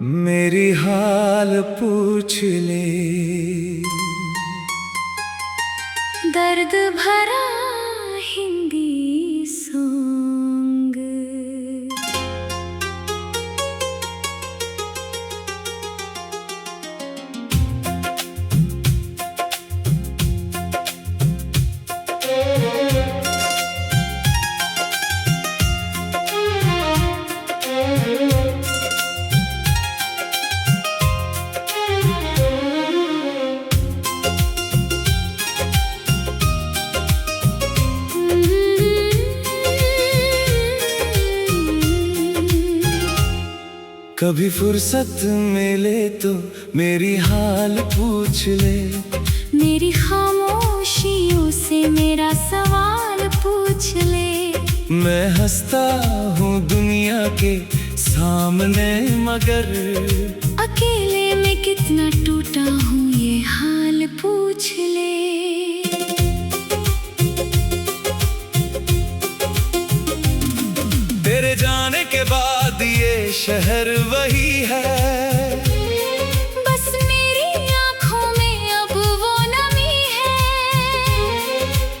मेरी हाल पूछ ले। दर्द भरा हिंदी सॉन्ग। कभी फुर्सत मिले तो मेरी हाल पूछ ले। मेरी खामोशियों से मेरा सवाल पूछ ले। मैं हंसता हूँ दुनिया के सामने, मगर अकेले में कितना टूटा हूँ ये हाल पूछ ले। तेरे जाने के बाद ये शहर वही है, बस मेरी आँखों में अब वो नमी है।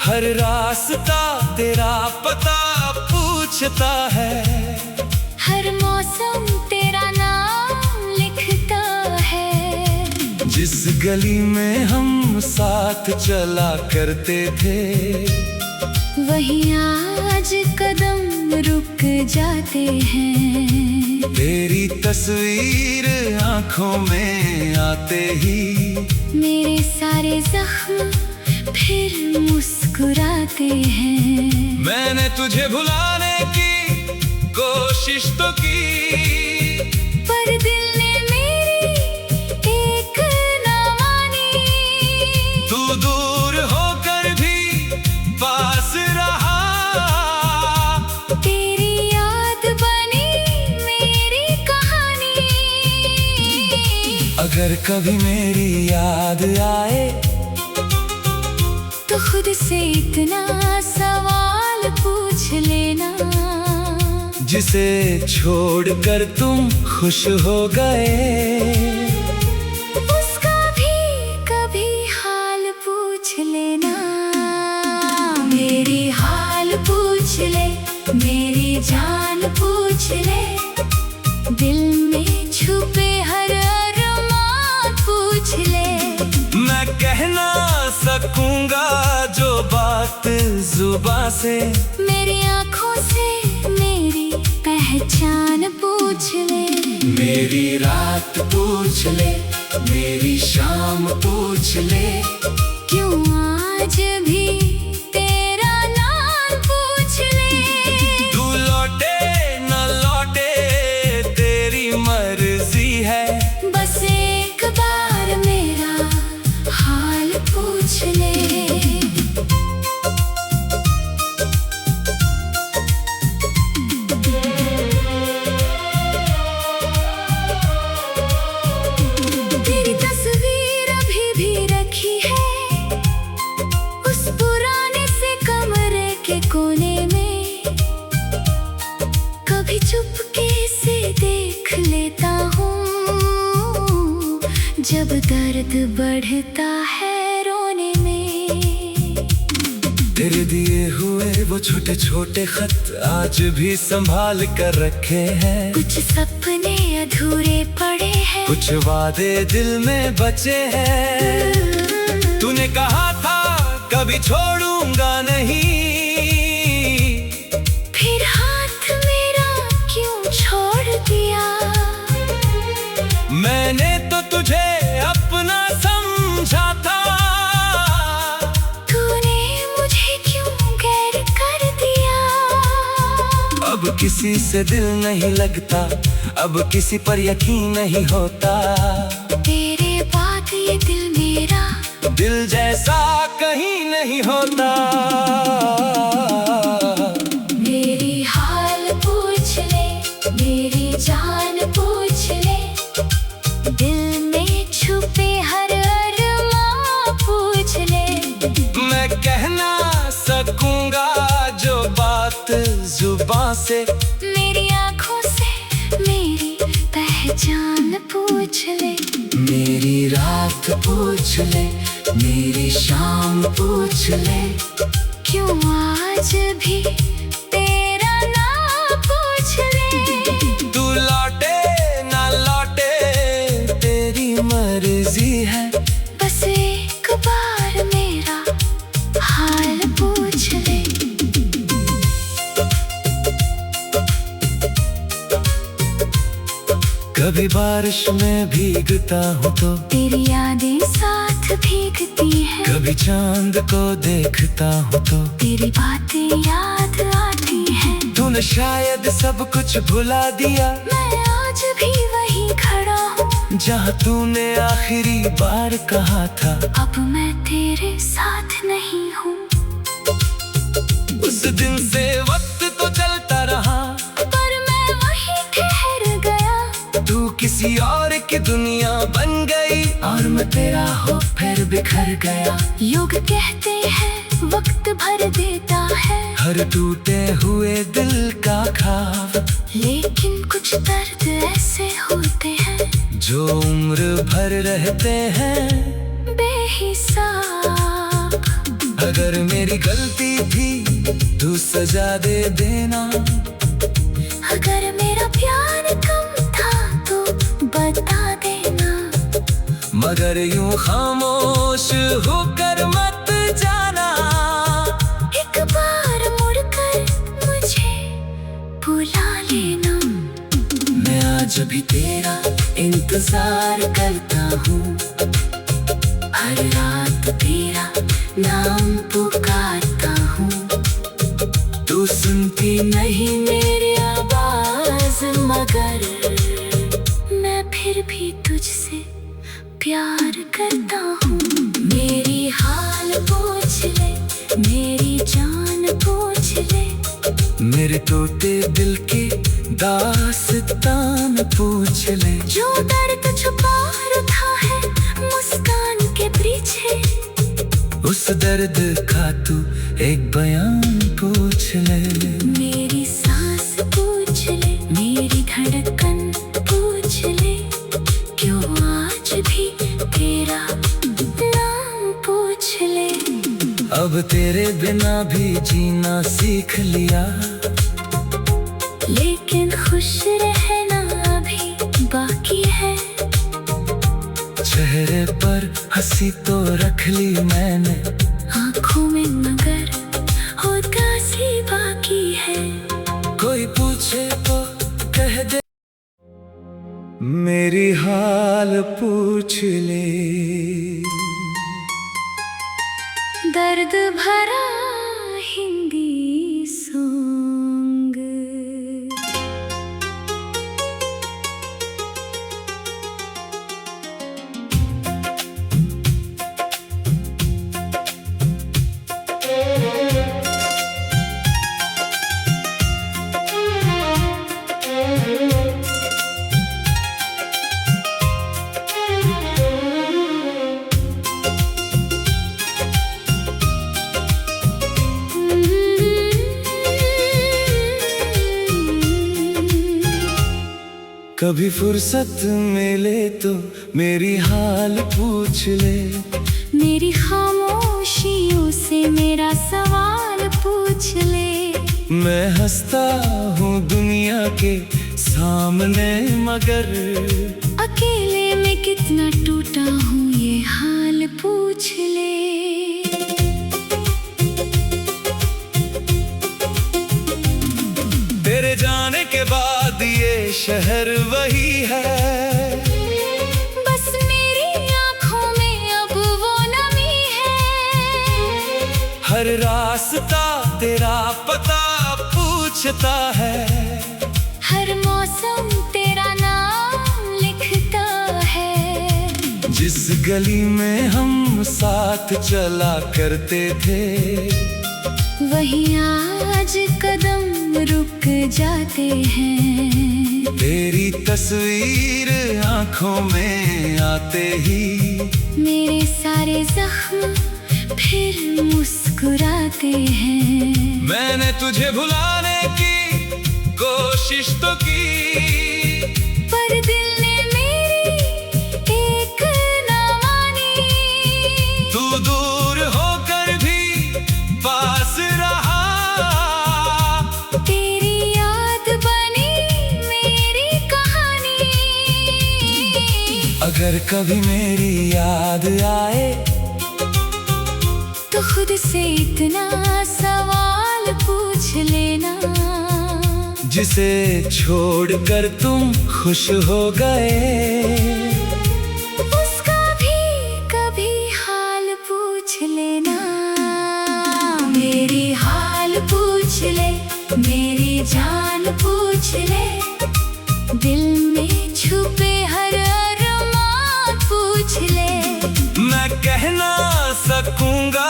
हर रास्ता तेरा पता पूछता है, हर मौसम तेरा नाम लिखता है। जिस गली में हम साथ चला करते थे, वहीं आज कदम रुक जाते हैं। तेरी तस्वीर आंखों में आते ही मेरे सारे जख्म फिर मुस्कुराते हैं। मैंने तुझे भुलाने की कोशिश तो की, पर दिल ने मेरी एक ना मानी। तू दूर होकर भी पास रहा, तेरी याद बनी मेरी कहानी। अगर कभी मेरी याद आए तो खुद से इतना सवाल पूछ लेना, जिसे छोड़कर तुम खुश हो गए, उसका भी कभी हाल पूछ लेना। मेरी हाल पूछ ले, मेरी जान पूछ ले, दिल में छुपे हर अरमान पूछ ले। मैं कह ना सकूंगा जो बात जुबां से, मेरी आँखों से मेरी पहचान पूछ ले। मेरी रात पूछ ले, मेरी शाम पूछ ले, क्यों आज भी तेरा नाम पूछ ले। तू लौटे न लौटे तेरी मर्जी है, बस एक बार मेरा हाल पूछ ले। तेरी तस्वीर अभी भी रखी है उस पुराने से कमरे के कोने में। कभी चुपके से देख लेता हूँ जब दर्द बढ़ता है रोने में। तेरे दिए हुए वो छोटे छोटे खत आज भी संभाल कर रखे हैं। कुछ सपने अधूरे पड़े हैं, कुछ वादे दिल में बचे हैं। तूने कहा था कभी छोड़ूंगा नहीं, फिर हाथ मेरा क्यों छोड़ दिया। मैंने तो तुझे अपना समझा था, तूने मुझे क्यों गैर कर दिया। अब किसी से दिल नहीं लगता, अब किसी पर यकीन नहीं होता। तेरे बाद ये दिल मेरा दिल जैसा कहीं नहीं होता। मेरी हाल पूछ ले, मेरी जान पूछ ले, दिल में छुपे हर अरमान पूछ ले। मैं कह ना सकूंगा जो बात जुबां से, मेरी आँखों से मेरी पहचान पूछ ले, मेरी रात पूछ ले, मेरी शाम पूछ ले, क्यों आज भी तेरा नाम पूछ ले। तू लौटे ना लौटे तेरी मर्जी है, बस एक बार मेरा हाल पूछ ले। कभी बारिश में भीगता हूँ तो तेरी यादें साथ भीगती हैं, कभी चांद को देखता हूँ तो तेरी बातें याद आती हैं। तूने शायद सब कुछ भुला दिया, मैं आज भी वहीं खड़ा हूँ जहाँ तूने आखिरी बार कहा था अब मैं तेरे साथ नहीं हूँ। उस दिन से वक्त तो चलता रहा, पर मैं वहीं ठहर गया। तू किसी और की दुनिया बन गई और मैं तेरा हो फिर बिखर गया। योग कहते हैं वक्त भर देता है, हर टूटे हुए दिल का ख्वाब, लेकिन कुछ दर्द ऐसे होते हैं जो उम्र भर रहते हैं बेहिसाब। अगर मेरी गलती थी तू सजा दे देना, अगर मेरा प्यार कम था तो बता देना, मगर यूं खामोश होकर मत जाना। एक बार मुड़कर मुझे बुला लेना। मैं आज भी तेरा इंतजार करता हूँ, हर रात तेरा नाम पुकारता हूँ। तू सुनती नहीं मेरी आवाज, मगर मैं फिर भी तुझसे प्यार करता हूँ। मेरी हाल पूछ ले, मेरी जान पूछ ले, मेरे टूटे दिल के दास्तान पूछ ले। जो दर्द छुपा रखा है मुस्कान के पीछे, उस दर्द का तू एक बयान पूछ ले। मेरी सांस पूछ ले, मेरी धड़कन पूछ ले, क्यों आज भी तेरा नाम पूछ ले। अब तेरे बिना भी जीना सीख लिया, लेकिन खुश रहना अभी बाकी है। चेहरे पर हंसी तो रख ली मैंने, आँखों में मगर उदासी बाकी है। कोई पूछे तो कह दे मेरी हाल पूछ ले। दर्द भरा हिंदी सॉन्ग। कभी फुर्सत मिले तो मेरी हाल पूछ ले, मेरी खामोशियों से मेरा सवाल पूछ ले। मैं हंसता हूँ दुनिया के सामने, मगर अकेले में कितना टूटा हूँ ये हाल पूछ ले। तेरे जाने के बाद ये शहर वही है, बस मेरी आँखों में अब वो नमी है। हर रास्ता तेरा पता पूछता है, हर मौसम तेरा नाम लिखता है। जिस गली में हम साथ चला करते थे, वहीं आज कदम रुक जाते हैं। तेरी तस्वीर आंखों में आते ही मेरे सारे जख्म फिर मुस्कुराते हैं। मैंने तुझे भुलाने की कोशिश तो की, पर दिल ने मेरी अगर कभी मेरी याद आए तो खुद से इतना सवाल पूछ लेना, जिसे छोड़कर तुम खुश हो गए, उसका भी कभी हाल पूछ लेना। मेरी हाल पूछ ले, मेरी जान पूछ ले, दिल में छुपे हर अरमान पूछ ले। मैं कह ना सकूंगा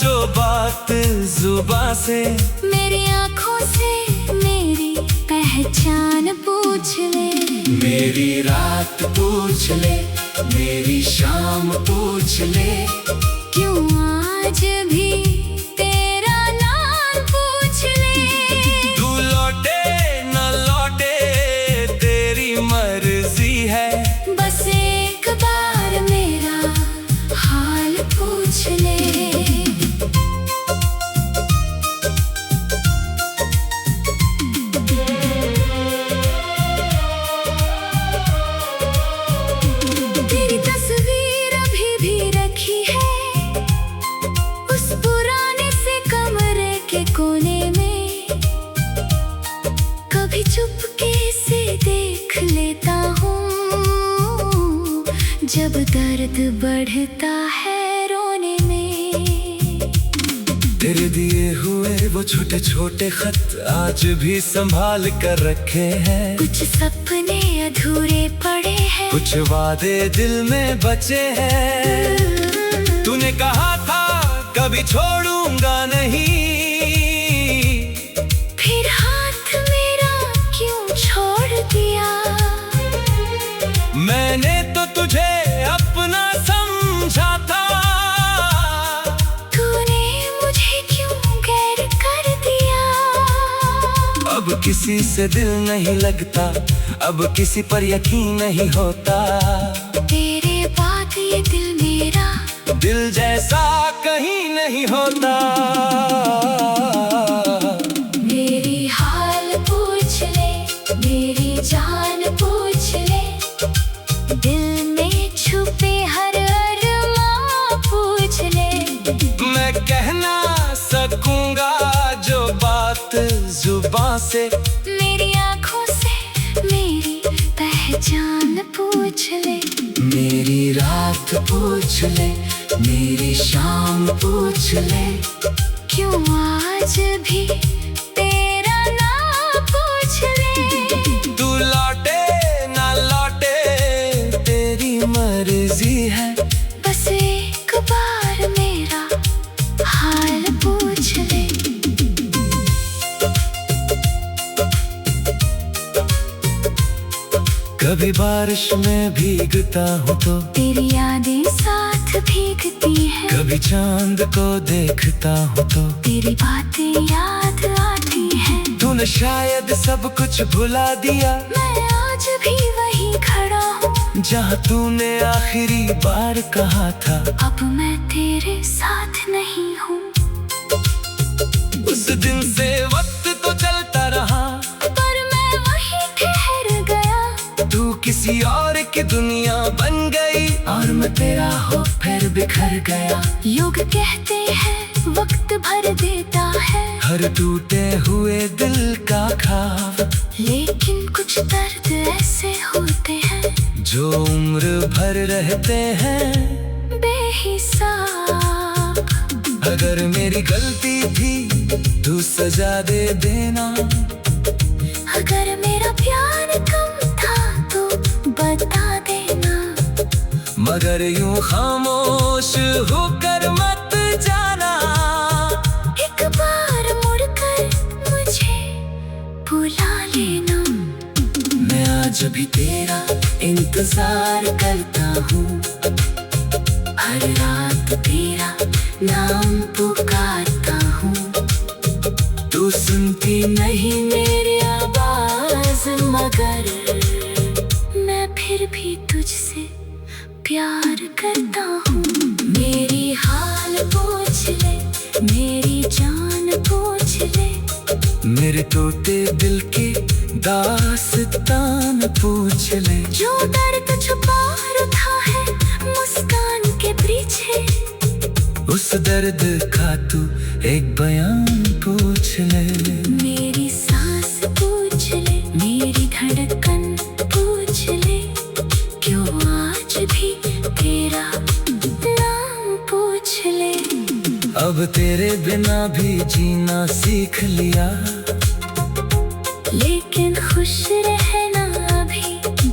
जो बात जुबां से, मेरी आँखों से मेरी पहचान पूछ ले। मेरी रात पूछ ले, मेरी शाम पूछ ले, क्यों आज भी तेरा नाम पूछ ले। तू लौटे न लौटे तेरी मर्जी है, बस एक बार मेरा हाल पूछ ले। तेरी तस्वीर अभी भी रखी है उस पुराने से कमरे के कोने में, कभी चुपके से देख लेता हूँ जब दर्द बढ़ता है रोने में। तेरे दिए हुए वो छोटे छोटे खत आज भी संभाल कर रखे हैं, कुछ सपने अधूरे पड़े हैं, कुछ वादे दिल में बचे हैं। तूने कहा था कभी छोड़ूंगा नहीं, फिर हाथ मेरा क्यों छोड़ दिया। मैंने तो तुझे अपना समझा था, तूने मुझे क्यों गैर कर दिया। अब किसी से दिल नहीं लगता, अब किसी पर यकीन नहीं होता। तेरे बाद ये दिल मेरा दिल जैसा कहीं नहीं होता। मेरी हाल पूछ ले, मेरी जान पूछ ले, दिल में छुपे हर अरमान पूछ ले। मैं कह ना सकूंगा जो बात जुबां से, मेरी आँखों से मेरी पहचान पूछ ले। मेरी रात पूछ ले, मेरी शाम पूछ ले, क्यों आज भी तेरा नाम पूछ ले। तू लौटे ना लौटे तेरी मर्जी है, बस एक बार मेरा हाल पूछ ले। कभी बारिश में भीगता हूँ तो तेरी यादें साथ भीगती है, कभी चांद को देखता हूँ तो तेरी बातें याद आती हैं। तूने शायद सब कुछ भुला दिया, मैं आज भी वहीं खड़ा हूँ जहाँ तूने आखिरी बार कहा था अब मैं तेरे साथ नहीं हूँ। उस दिन से वक्त तो चलता रहा, पर मैं वहीं ठहर गया। तू किसी और की दुनिया बन गई और मैं तेरा हो फिर बिखर गया। योग कहते हैं वक्त भर देता है हर टूटे हुए दिल का ख्वाब, लेकिन कुछ दर्द ऐसे होते हैं जो उम्र भर रहते हैं बेहिसाब। अगर मेरी गलती थी तू सजा दे देना, अगर मेरा प्यार कम था तो बता देना, मगर यूं खामोश होकर मत जाना। एक बार मुड़कर मुझे बुला लेना। मैं आज भी तेरा इंतजार करता हूँ, हर रात तेरा नाम पुकारता हूँ। तू सुनती नहीं मेरी आवाज, मगर मैं फिर भी तुझसे प्यार करता हूँ। मेरी हाल पूछ ले, मेरी जान पूछ ले, मेरे टूटे दिल की दास्तान पूछ ले। जो दर्द छुपा था उस दर्द का तू एक बयान पूछ ले। मेरी सांस पूछ ले, मेरी धड़कन पूछ ले, क्यों आज भी तेरा नाम पूछ ले। अब तेरे बिना भी जीना सीख लिया, लेकिन खुश रहना अभी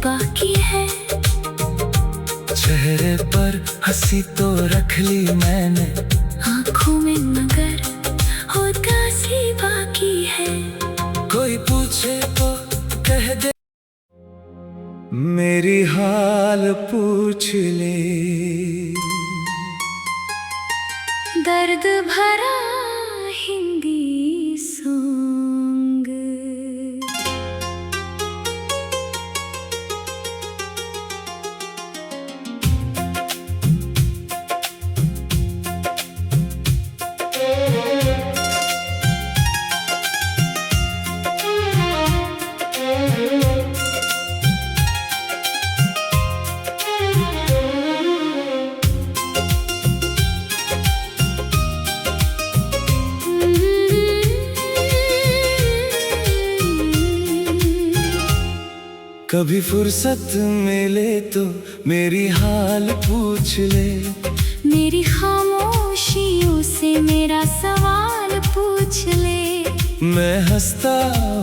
बाकी है। चेहरे पर हंसी तो रख ली मैंने, आँखों में मगर उदासी बाकी है। कोई पूछे तो कह दे मेरी हाल पूछ ले। दर्द भरा हिंदी सॉन्ग। कभी फुर्सत मिले तो मेरी हाल पूछ ले। मेरी खामोशियों से मेरा सवाल पूछ ले। मैं हंसता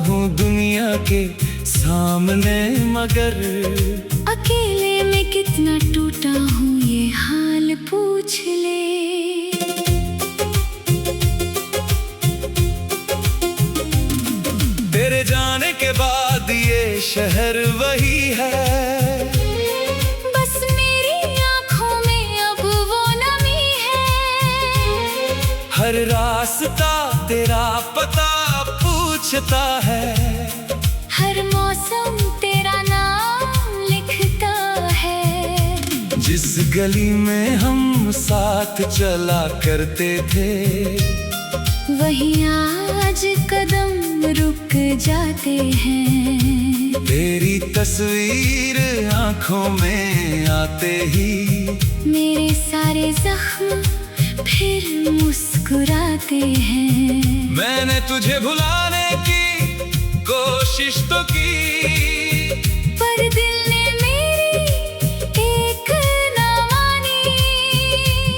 हूँ दुनिया के सामने, मगर अकेले में कितना टूटा हूँ ये हाल पूछ ले। तेरे जाने के बाद ये शहर वही है, बस मेरी आँखों में अब वो नमी है। हर रास्ता तेरा पता पूछता है, हर मौसम तेरा नाम लिखता है। जिस गली में हम साथ चला करते थे, वहीं आज कदम रुक जाते हैं। तेरी तस्वीर आंखों में आते ही मेरे सारे जख्म फिर मुस्कुराते हैं। मैंने तुझे भुलाने की कोशिश तो की, पर दिल ने मेरी एक ना मानी।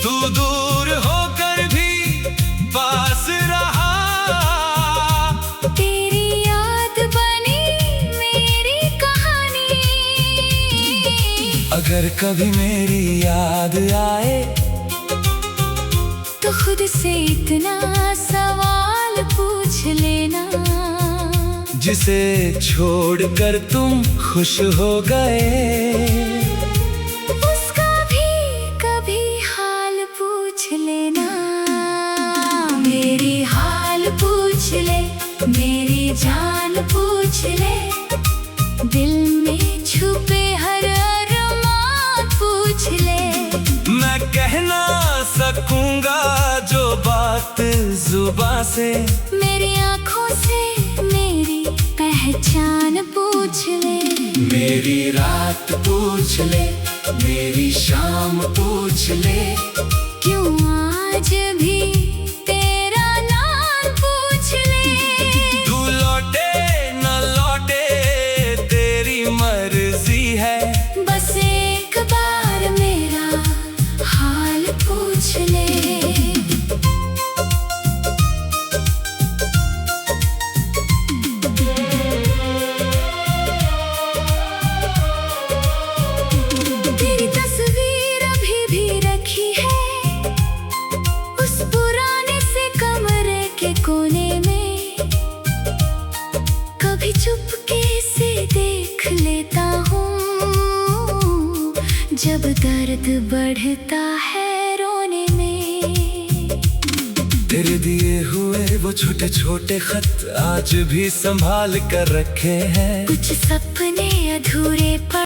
तू दूर होकर भी पास रहा, तेरी याद बनी मेरी कहानी। अगर कभी मेरी याद आए तो खुद से इतना सवाल पूछ लेना, जिसे छोड़कर तुम खुश हो गए, उसका भी कभी हाल पूछ लेना। मेरी हाल पूछ ले, मेरी जान पूछ ले, दिल में छुपे हर अरमान पूछ ले। मैं कह ना सकूंगा जो बात जुबां से, मेरी आँखों से मेरी पहचान पूछ ले। मेरी रात पूछ ले, मेरी शाम पूछ ले, क्यों आज भी तेरा नाम पूछ ले। तू लौटे न लौटे तेरी मर्जी है, बस एक बार मेरा हाल पूछ ले। तेरी तस्वीर अभी भी रखी है उस पुराने से कमरे के कोने में। कभी चुपके से देख लेता हूँ जब दर्द बढ़ता है रोने में। तेरे दिए हुए वो छोटे छोटे खत आज भी संभाल कर रखे हैं। कुछ सपने अधूरे पड़